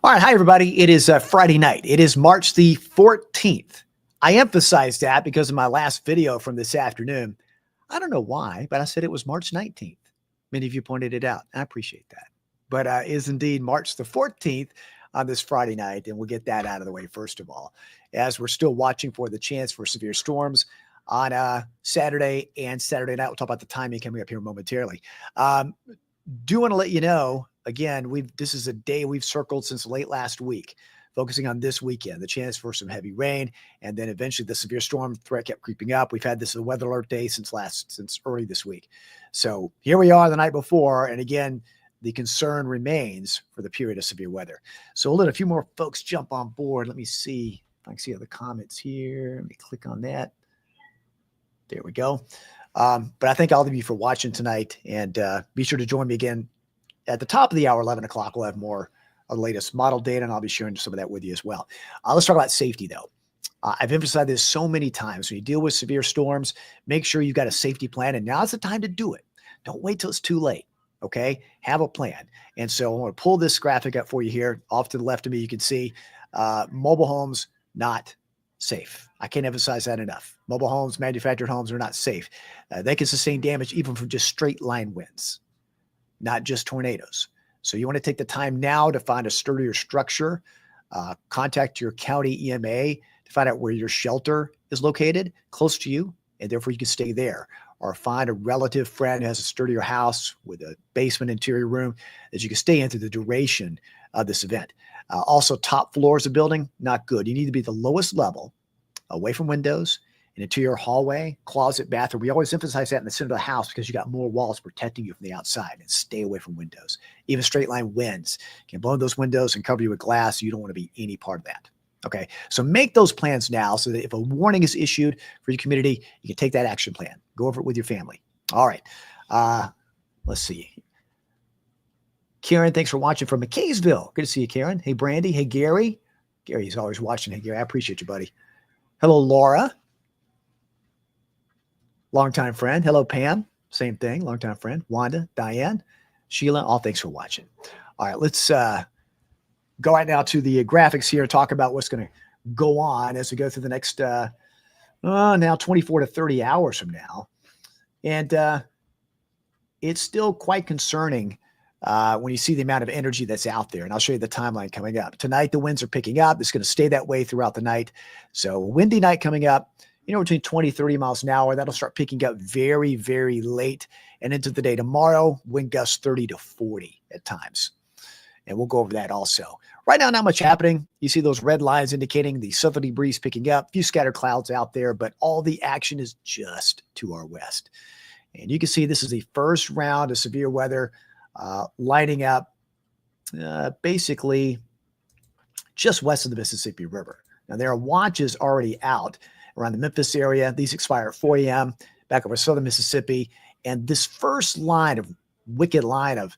All right. Hi, everybody. It is Friday night. It is March the 14th. I emphasized that because of my last video from this afternoon. I don't know why, but I said it was March 19th. Many of you pointed it out. I appreciate that. But it is indeed March the 14th on this Friday night. And we'll get that out of the way first of all, as we're still watching for the chance for severe storms on Saturday and Saturday night. We'll talk about the timing coming up here momentarily. Do want to let you know, again, this is a day we've circled since late last week, focusing on this weekend, the chance for some heavy rain, and then eventually the severe storm threat kept creeping up. We've had this weather alert day since early this week. So here we are the night before, and again, the concern remains for the period of severe weather. So we'll let a few more folks jump on board. Let me see if I can see other comments here. Let me click on that. There we go. But I thank all of you for watching tonight, and be sure to join me again at the top of the hour, 11 o'clock. We'll have more of the latest model data, and I'll be sharing some of that with you as well. Let's talk about safety, though. I've emphasized this so many times. When you deal with severe storms, make sure you've got a safety plan, and now's the time to do it. Don't wait till it's too late, okay? Have a plan. And so I'm going to pull this graphic up for you here. Off to the left of me, you can see mobile homes not safe. I can't emphasize that enough. Mobile homes, manufactured homes are not safe. They can sustain damage even from just straight line winds, not just tornadoes. So you want to take the time now to find a sturdier structure, contact your county EMA to find out where your shelter is located close to you, and therefore you can stay there, or find a relative friend who has a sturdier house with a basement interior room that you can stay in through the duration of this event. Also, top floors of building, not good. You need to be the lowest level, away from windows, an interior hallway, closet, bathroom. We always emphasize that in the center of the house because you got more walls protecting you from the outside, and stay away from windows. Even straight line winds can blow those windows and cover you with glass. You don't want to be any part of that. Okay, so make those plans now so that if a warning is issued for your community, you can take that action plan. Go over it with your family. All right, let's see. Karen, thanks for watching from McKaysville. Good to see you, Karen. Hey, Brandy. Hey, Gary. Gary's always watching. Hey, Gary, I appreciate you, buddy. Hello, Laura. Longtime friend. Hello, Pam. Same thing. Longtime friend. Wanda, Diane, Sheila. All thanks for watching. All right, let's go right now to the graphics here and talk about what's going to go on as we go through the next now 24 to 30 hours from now. And it's still quite concerning when you see the amount of energy that's out there. And I'll show you the timeline coming up. Tonight, the winds are picking up. It's going to stay that way throughout the night. So windy night coming up, between 20, 30 miles an hour. That'll start picking up very, very late and into the day. Tomorrow, wind gusts 30 to 40 at times. And we'll go over that also. Right now, not much happening. You see those red lines indicating the southerly breeze picking up. A few scattered clouds out there, but all the action is just to our west. And you can see this is the first round of severe weather lining up basically just west of the Mississippi River. Now, there are watches already out around the Memphis area. These expire at 4 a.m. back over southern Mississippi. And this first wicked line of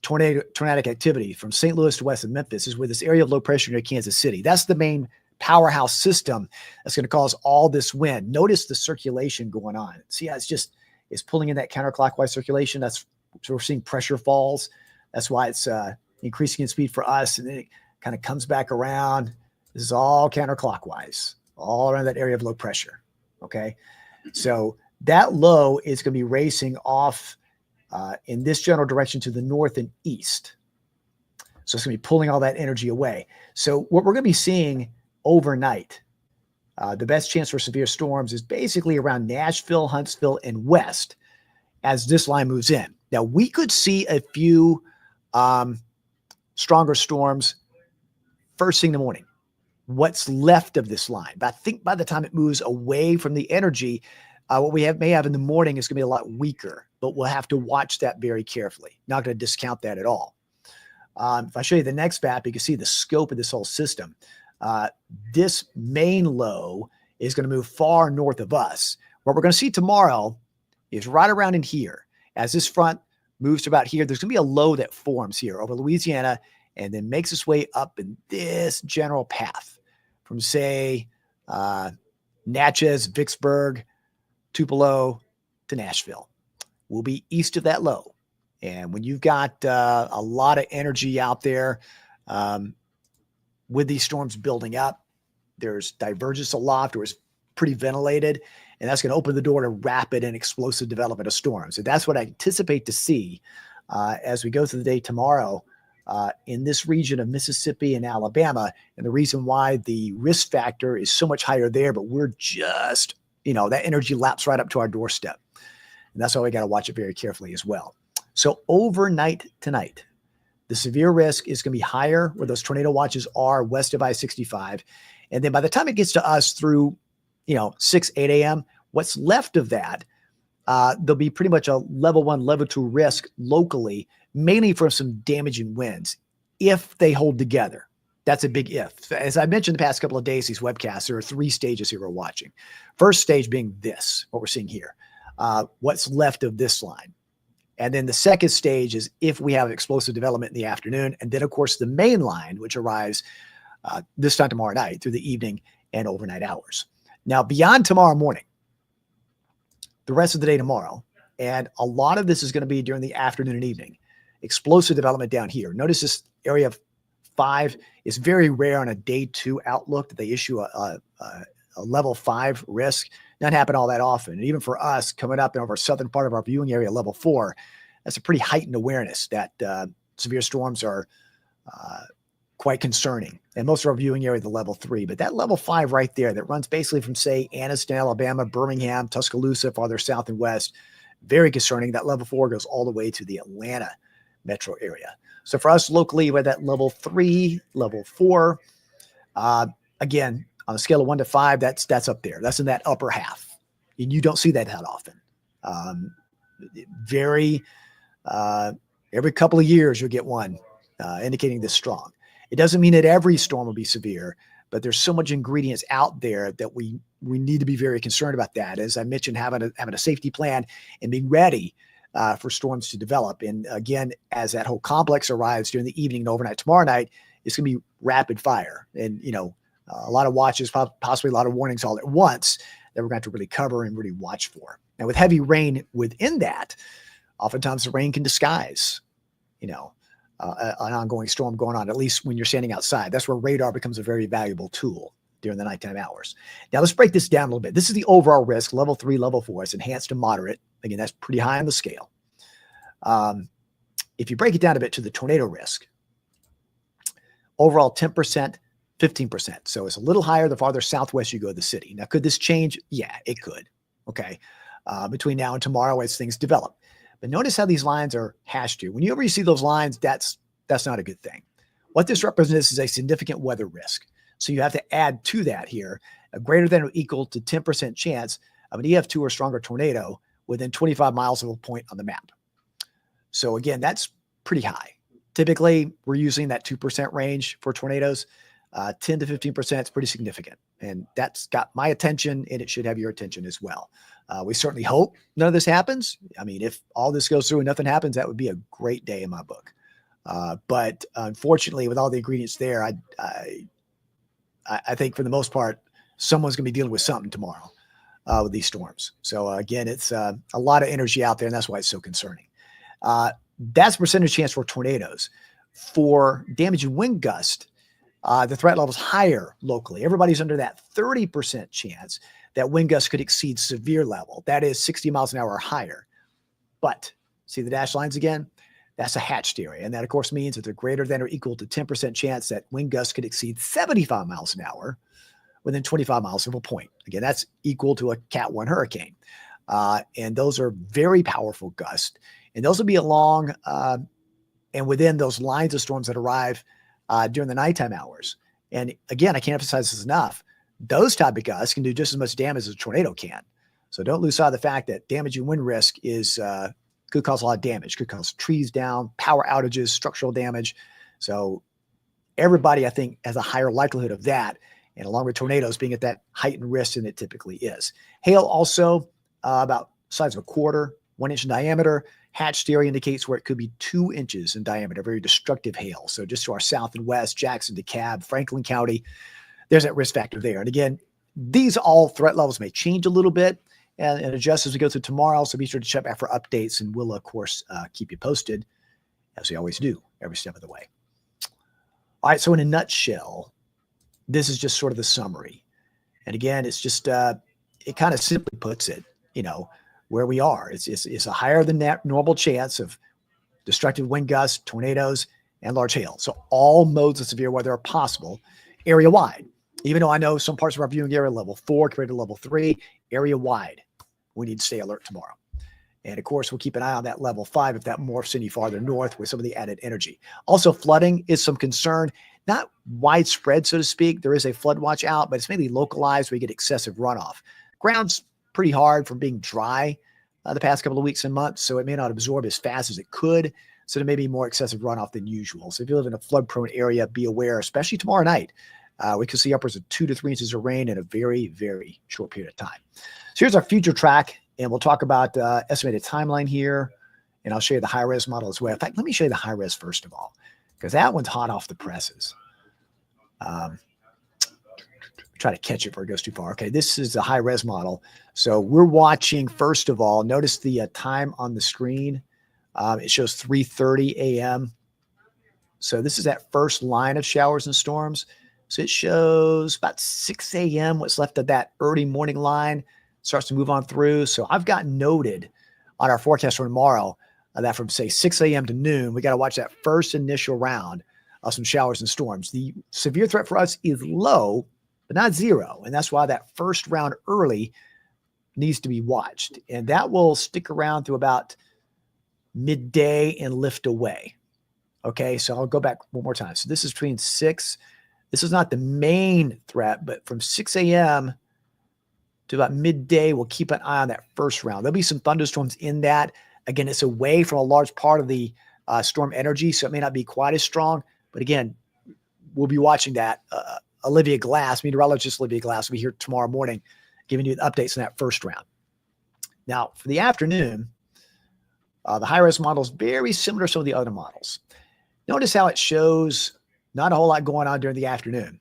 tornadic activity from St. Louis to west of Memphis is with this area of low pressure near Kansas City. That's the main powerhouse system that's going to cause all this wind. Notice the circulation going on. See how it's pulling in that counterclockwise circulation. So we're seeing pressure falls. That's why it's increasing in speed for us. And then it kind of comes back around. This is all counterclockwise, all around that area of low pressure. Okay. So that low is going to be racing off in this general direction to the north and east. So it's going to be pulling all that energy away. So what we're going to be seeing overnight, the best chance for severe storms is basically around Nashville, Huntsville, and west as this line moves in. Now, we could see a few stronger storms first thing in the morning, what's left of this line. But I think by the time it moves away from the energy, what we may have in the morning is going to be a lot weaker, but we'll have to watch that very carefully. Not going to discount that at all. If I show you the next map, you can see the scope of this whole system. This main low is going to move far north of us. What we're going to see tomorrow is right around in here. As this front moves to about here, there's going to be a low that forms here over Louisiana and then makes its way up in this general path from, say, Natchez, Vicksburg, Tupelo to Nashville. We'll be east of that low. And when you've got a lot of energy out there, with these storms building up, there's divergence aloft or it's pretty ventilated, and that's going to open the door to rapid and explosive development of storms. And that's what I anticipate to see as we go through the day tomorrow in this region of Mississippi and Alabama. And the reason why the risk factor is so much higher there, but we're just, that energy laps right up to our doorstep. And that's why we got to watch it very carefully as well. So overnight tonight, the severe risk is going to be higher where those tornado watches are west of I-65. And then by the time it gets to us through, 6, 8 a.m., what's left of that, there'll be pretty much a level 1, level 2 risk locally, mainly from some damaging winds, if they hold together. That's a big if. As I mentioned the past couple of days, these webcasts, there are 3 stages here we're watching. First stage being this, what we're seeing here, what's left of this line. And then the second stage is if we have explosive development in the afternoon. And then, of course, the main line, which arrives this time tomorrow night through the evening and overnight hours. Now, beyond tomorrow morning, the rest of the day tomorrow, and a lot of this is going to be during the afternoon and evening, explosive development down here. Notice this area of 5 is very rare on a day 2 outlook that they issue a level 5 risk. Doesn't happen all that often. And even for us coming up in our southern part of our viewing area, level 4, that's a pretty heightened awareness that severe storms are quite concerning. And most of our viewing area, the level 3, but that level 5 right there that runs basically from, say, Anniston, Alabama, Birmingham, Tuscaloosa, farther south and west, very concerning. That level 4 goes all the way to the Atlanta metro area. So for us locally, with that level 3, level 4, again, on a scale of 1 to 5, that's up there. That's in that upper half. And you don't see that often. Every couple of years you'll get one indicating this strong. It doesn't mean that every storm will be severe, but there's so much ingredients out there that we need to be very concerned about that. As I mentioned, having a safety plan and being ready for storms to develop. And again, as that whole complex arrives during the evening and overnight tomorrow night, it's going to be rapid fire. And, a lot of watches, possibly a lot of warnings all at once that we're going to have to really cover and really watch for. Now, with heavy rain within that, oftentimes the rain can disguise, an ongoing storm going on, at least when you're standing outside. That's where radar becomes a very valuable tool during the nighttime hours. Now, let's break this down a little bit. This is the overall risk, level 3, level 4. It's enhanced to moderate. Again, that's pretty high on the scale. If you break it down a bit to the tornado risk, overall 10%, 15%. So it's a little higher the farther southwest you go of the city. Now, could this change? Yeah, it could. Okay. Between now and tomorrow as things develop. But notice how these lines are hashed here. Whenever you see those lines, that's not a good thing. What this represents is a significant weather risk. So you have to add to that here a greater than or equal to 10% chance of an EF2 or stronger tornado within 25 miles of a point on the map. So again, that's pretty high. Typically, we're using that 2% range for tornadoes. 10 to 15% is pretty significant. And that's got my attention, and it should have your attention as well. We certainly hope none of this happens. I mean, if all this goes through and nothing happens, that would be a great day in my book. But unfortunately, with all the ingredients there, I think for the most part, someone's going to be dealing with something tomorrow with these storms. So again, it's a lot of energy out there, and that's why it's so concerning. That's percentage chance for tornadoes. For damaging wind gust, the threat level is higher locally. Everybody's under that 30% chance that wind gusts could exceed severe level. That is 60 miles an hour or higher. But see the dashed lines again? That's a hatched area. And that, of course, means that they're greater than or equal to 10% chance that wind gusts could exceed 75 miles an hour within 25 miles of a point. Again, that's equal to a Cat 1 hurricane. And those are very powerful gusts. And those will be along and within those lines of storms that arrive during the nighttime hours. And again, I can't emphasize this enough. Those type of gusts can do just as much damage as a tornado can. So don't lose sight of the fact that damaging wind risk is could cause a lot of damage, could cause trees down, power outages, structural damage. So everybody, I think, has a higher likelihood of that. And along with tornadoes being at that heightened risk than it typically is. Hail also about the size of a quarter, 1 inch in diameter. Hatched area indicates where it could be 2 inches in diameter, very destructive hail. So just to our south and west, Jackson, DeKalb, Franklin County, there's that risk factor there. And again, these all threat levels may change a little bit and adjust as we go through tomorrow. So be sure to check back for updates, and we'll, of course, keep you posted, as we always do, every step of the way. All right, so in a nutshell, This is just sort of the summary. And again, it's just, it kind of simply puts it, where we are. It's a higher than that normal chance of destructive wind gusts, tornadoes, and large hail. So all modes of severe weather are possible area-wide. Even though I know some parts of our viewing area level 4 compared to level 3, area-wide, we need to stay alert tomorrow. And of course, we'll keep an eye on that level 5 if that morphs any farther north with some of the added energy. Also, flooding is some concern. Not widespread, so to speak. There is a flood watch out, but it's mainly localized where you get excessive runoff. Ground's pretty hard from being dry the past couple of weeks and months, so it may not absorb as fast as it could. So there may be more excessive runoff than usual. So if you live in a flood-prone area, be aware, especially tomorrow night. We could see upwards of 2 to 3 inches of rain in a very, very short period of time. So here's our future track, and we'll talk about estimated timeline here, and I'll show you the high-res model as well. In fact, let me show you the high-res first of all, because that one's hot off the presses. Try to catch it before it goes too far. Okay, this is the high-res model. So we're watching, first of all, notice the time on the screen. It shows 3:30 a.m. So this is that first line of showers and storms. So it shows about 6 a.m. what's left of that early morning line starts to move on through. So I've got noted on our forecast for tomorrow that from, say, 6 a.m. to noon, we got to watch that first initial round of some showers and storms. The severe threat for us is low, but not zero. And that's why that first round early needs to be watched. And that will stick around through about midday and lift away. Okay, so I'll go back one more time. So this is between 6. This is not the main threat, but from 6 a.m. to about midday, we'll keep an eye on that first round. There'll be some thunderstorms in that. Again, it's away from a large part of the storm energy, so it may not be quite as strong. But again, we'll be watching that. Olivia Glass, meteorologist Olivia Glass, will be here tomorrow morning giving you the updates on that first round. Now, for the afternoon, the high-res model is very similar to some of the other models. Notice how it shows not a whole lot going on during the afternoon.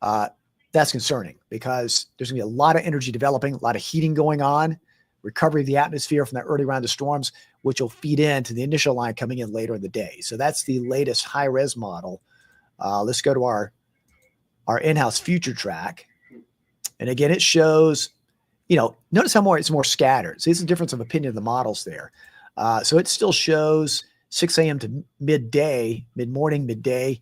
That's concerning because there's going to be a lot of energy developing, a lot of heating going on, recovery of the atmosphere from that early round of storms, which will feed into the initial line coming in later in the day. So that's the latest high-res model. Let's go to our in-house future track. And again, it shows, notice how it's more scattered. See, it's a difference of opinion of the models there. So it still shows 6 a.m. to midday, mid-morning, midday,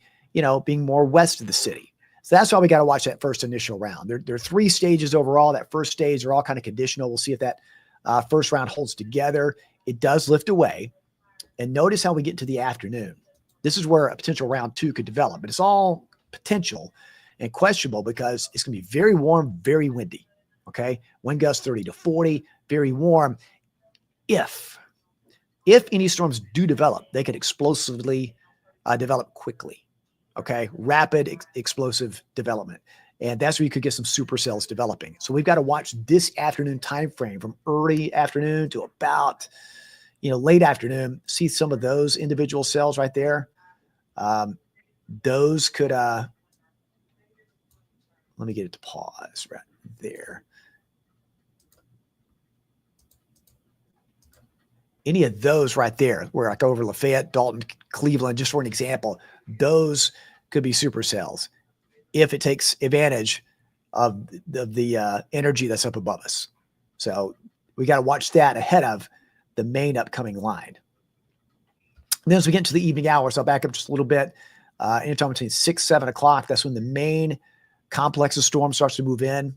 being more west of the city. So that's why we got to watch that first initial round. There are 3 stages overall. That first stage are all kind of conditional. We'll see if that first round holds together. It does lift away. And notice how we get to the afternoon. This is where a potential round 2 could develop, but it's all potential and questionable because it's going to be very warm, very windy. Okay. Wind gusts 30 to 40, very warm. If any storms do develop, they could explosively develop quickly. Okay. Rapid explosive development. And that's where you could get some supercells developing. So we've got to watch this afternoon time frame from early afternoon to about, late afternoon. See some of those individual cells right there. Those could, let me get it to pause right there. Any of those right there, where like over Lafayette, Dalton, Cleveland, just for an example, those could be supercells if it takes advantage of the energy that's up above us. So we got to watch that ahead of the main upcoming line. And then as we get into the evening hours, I'll back up just a little bit. Anytime between 6, 7 o'clock, that's when the main complex of storm starts to move in.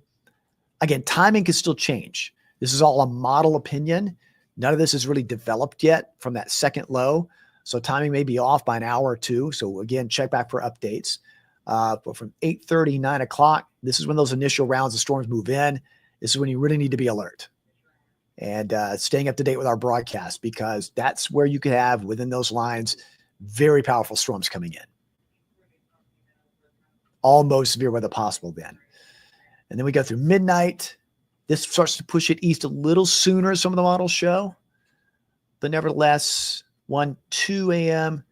Again, timing can still change. This is all a model opinion. None of this is really developed yet from that second low. So timing may be off by an hour or two. So again, check back for updates. But from 8:30, 9 o'clock, this is when those initial rounds of storms move in. This is when you really need to be alert and staying up to date with our broadcast, because that's where you could have within those lines very powerful storms coming in. Almost severe weather possible then. And then we go through midnight. This starts to push it east a little sooner, some of the models show. But nevertheless, 1, 2 a.m.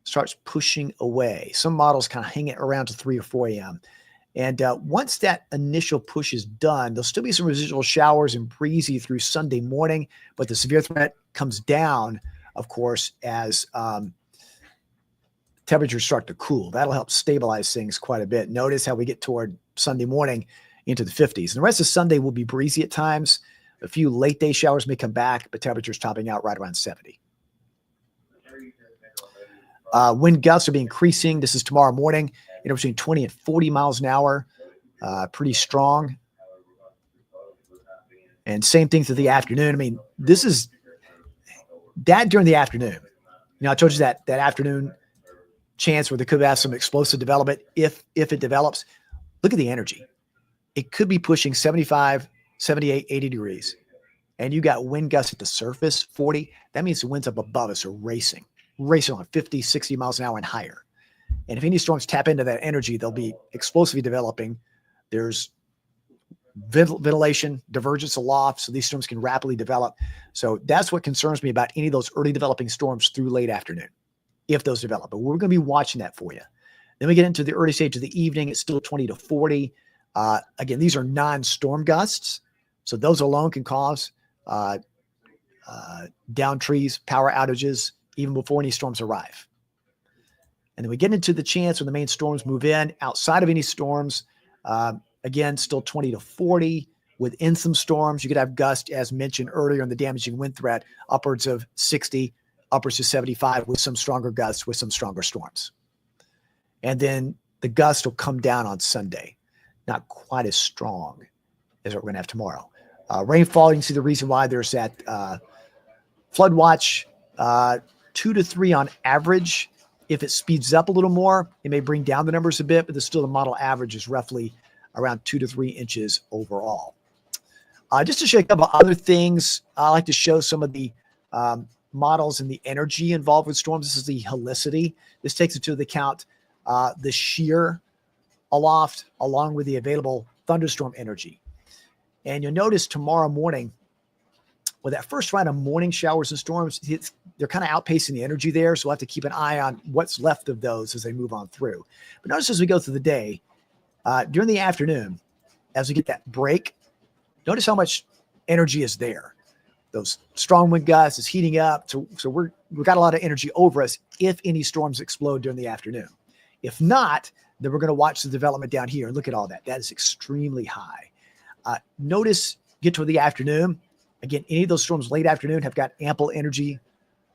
starts pushing away. Some models kind of hang it around to 3 or 4 a.m. And once that initial push is done, there'll still be some residual showers and breezy through Sunday morning, but the severe threat comes down, of course, as temperatures start to cool. That'll help stabilize things quite a bit. Notice how we get toward Sunday morning into the 50s. And the rest of Sunday will be breezy at times. A few late day showers may come back, but temperatures topping out right around 70. Wind gusts will be increasing. This is tomorrow morning, between 20 and 40 miles an hour. Pretty strong. And same thing through the afternoon. I mean, this is that during the afternoon. I told you that afternoon chance where there could have some explosive development if it develops. Look at the energy. It could be pushing 75, 78, 80 degrees. And you got wind gusts at the surface, 40. That means the winds up above us are racing on 50, 60 miles an hour and higher. And if any storms tap into that energy, they'll be explosively developing. There's ventilation, divergence aloft, so these storms can rapidly develop. So that's what concerns me about any of those early developing storms through late afternoon, if those develop. But we're going to be watching that for you. Then we get into the early stage of the evening. It's still 20 to 40. Again, these are non-storm gusts, so those alone can cause down trees, power outages, even before any storms arrive. And then we get into the chance when the main storms move in. Outside of any storms, again, still 20 to 40. Within some storms, you could have gusts, as mentioned earlier in the damaging wind threat, upwards of 60, upwards to 75 with some stronger gusts, with some stronger storms. And then the gust will come down on Sunday. Not quite as strong as what we're going to have tomorrow. Rainfall, you can see the reason why there's that flood watch, 2 to 3 on average. If it speeds up a little more, it may bring down the numbers a bit, but still the model average is roughly around 2 to 3 inches overall. Just to show you a couple other things, I like to show some of the models and the energy involved with storms. This is the helicity. This takes into account the shear aloft along with the available thunderstorm energy. And you'll notice tomorrow morning, with that first round of morning showers and storms, they're kind of outpacing the energy there. So we'll have to keep an eye on what's left of those as they move on through. But notice as we go through the day, during the afternoon, as we get that break, notice how much energy is there. Those strong wind gusts is heating up. So we've got a lot of energy over us if any storms explode during the afternoon. If not, then we're going to watch the development down here and look at all that. That is extremely high. Notice, get to the afternoon. Again, any of those storms late afternoon have got ample energy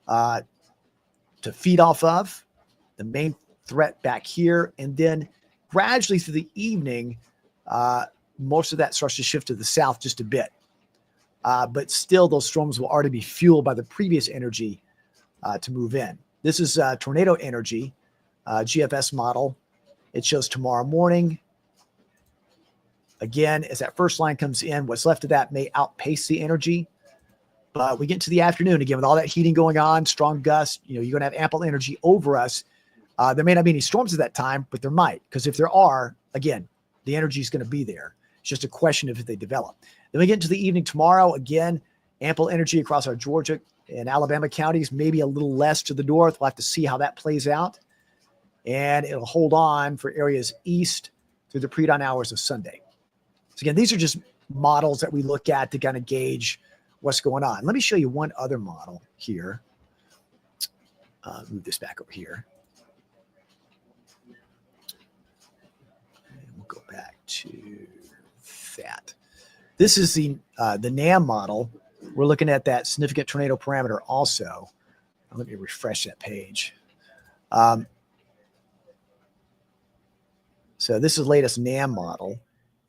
to feed off of. The main threat back here. And then gradually through the evening, most of that starts to shift to the south just a bit. But still, those storms will already be fueled by the previous energy to move in. This is tornado energy, GFS model. It shows tomorrow morning. Again, as that first line comes in, what's left of that may outpace the energy. But we get to the afternoon, again, with all that heating going on, strong gusts, you're going to have ample energy over us. There may not be any storms at that time, but there might. Because if there are, again, the energy is going to be there. It's just a question of if they develop. Then we get into the evening tomorrow. Again, ample energy across our Georgia and Alabama counties, maybe a little less to the north. We'll have to see how that plays out. And it'll hold on for areas east through the pre-dawn hours of Sunday. So again, these are just models that we look at to kind of gauge what's going on. Let me show you one other model here. Move this back over here. And we'll go back to that. This is the NAM model. We're looking at that significant tornado parameter also. Let me refresh that page. So this is the latest NAM model.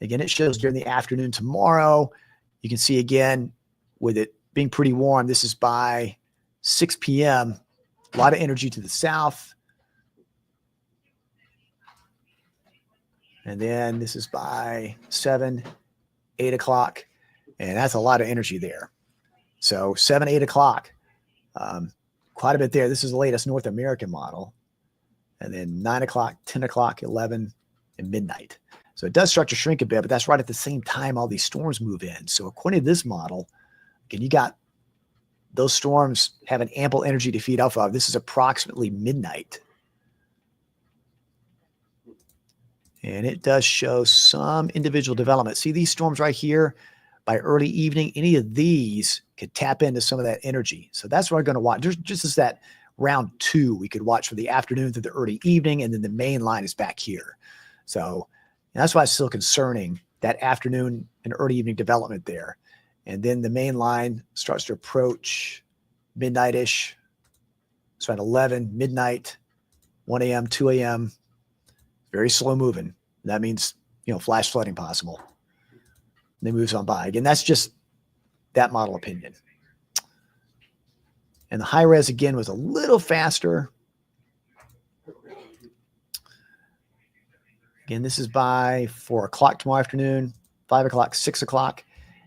Again, it shows during the afternoon tomorrow. You can see again, with it being pretty warm, this is by 6 p.m. A lot of energy to the south. And then this is by 7, 8 o'clock. And that's a lot of energy there. So 7, 8 o'clock, quite a bit there. This is the latest North American model. And then 9 o'clock, 10 o'clock, 11, and midnight. So it does start to shrink a bit, but that's right at the same time all these storms move in. So according to this model, again, you got those storms having ample energy to feed off of. This is approximately midnight. And it does show some individual development. See these storms right here? By early evening, any of these could tap into some of that energy. So that's what we're going to watch. There's just as that round 2 we could watch for the afternoon through the early evening, and then the main line is back here. So that's why it's still concerning, that afternoon and early evening development there. And then the main line starts to approach midnight-ish. So at 11, midnight, 1 a.m., 2 a.m., very slow moving. That means, flash flooding possible. And then moves on by. Again, that's just that model opinion. And the high res, again, was a little faster. Again, this is by 4 o'clock tomorrow afternoon, 5 o'clock, 6 o'clock.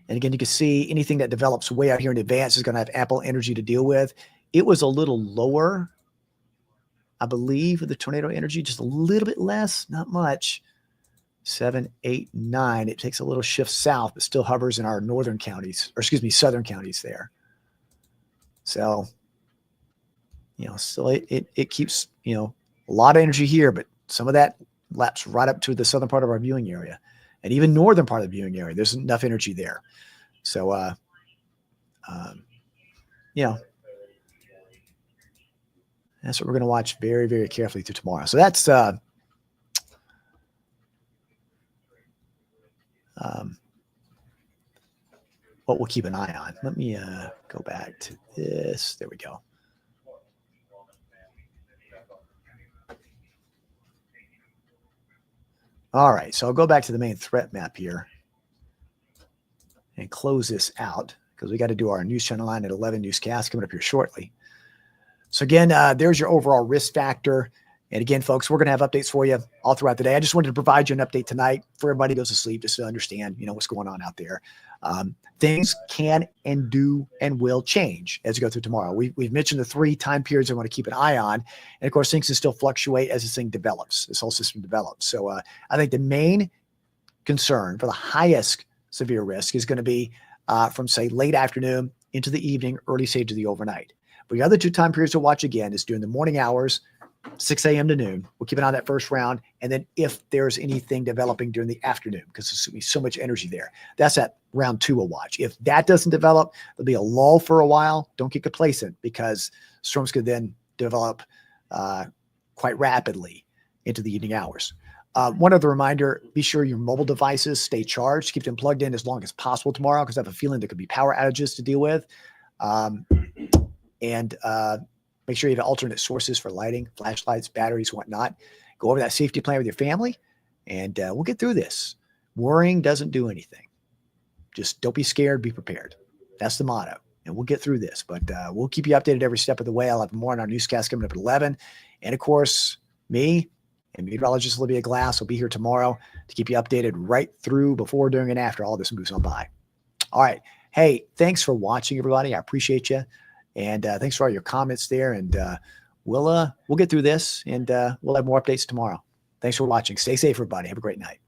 And again, you can see anything that develops way out here in advance is going to have ample energy to deal with. It was a little lower, I believe, with the tornado energy, just a little bit less, not much. 7, 8, 9. It takes a little shift south, but still hovers in our northern counties, or excuse me, southern counties there. So, still it keeps, a lot of energy here, but some of that laps right up to the southern part of our viewing area, and even northern part of the viewing area. There's enough energy there. So, that's what we're going to watch very, very carefully through tomorrow. So that's what we'll keep an eye on. Let me go back to this. There we go. All right, so I'll go back to the main threat map here and close this out, because we got to do our News Channel 9 at 11 newscast coming up here shortly. So again, there's your overall risk factor. And again, folks, we're going to have updates for you all throughout the day. I just wanted to provide you an update tonight for everybody who goes to sleep, just to understand, what's going on out there. Things can and do and will change as we go through tomorrow. We've mentioned the 3 time periods I want to keep an eye on. And of course, things can still fluctuate as this thing develops, this whole system develops. So I think the main concern for the highest severe risk is going to be from, say, late afternoon into the evening, early stage of the overnight. But the other 2 time periods to watch again is during the morning hours, 6 a.m. to noon. We'll keep an eye on that first round. And then if there's anything developing during the afternoon, because there's going to be so much energy there, that's at round 2 we'll watch. If that doesn't develop, there'll be a lull for a while. Don't get complacent, because storms could then develop quite rapidly into the evening hours. One other reminder, be sure your mobile devices stay charged. Keep them plugged in as long as possible tomorrow, because I have a feeling there could be power outages to deal with. Make sure you have alternate sources for lighting, flashlights, batteries, whatnot. Go over that safety plan with your family, and we'll get through this. Worrying doesn't do anything. Just don't be scared, be prepared. That's the motto, and we'll get through this. But we'll keep you updated every step of the way. I'll have more on our newscast coming up at 11. And, of course, me and meteorologist Olivia Glass will be here tomorrow to keep you updated right through, before, during, and after all this moves on by. All right. Hey, thanks for watching, everybody. I appreciate you. And thanks for all your comments there. And we'll get through this, and we'll have more updates tomorrow. Thanks for watching. Stay safe, everybody. Have a great night.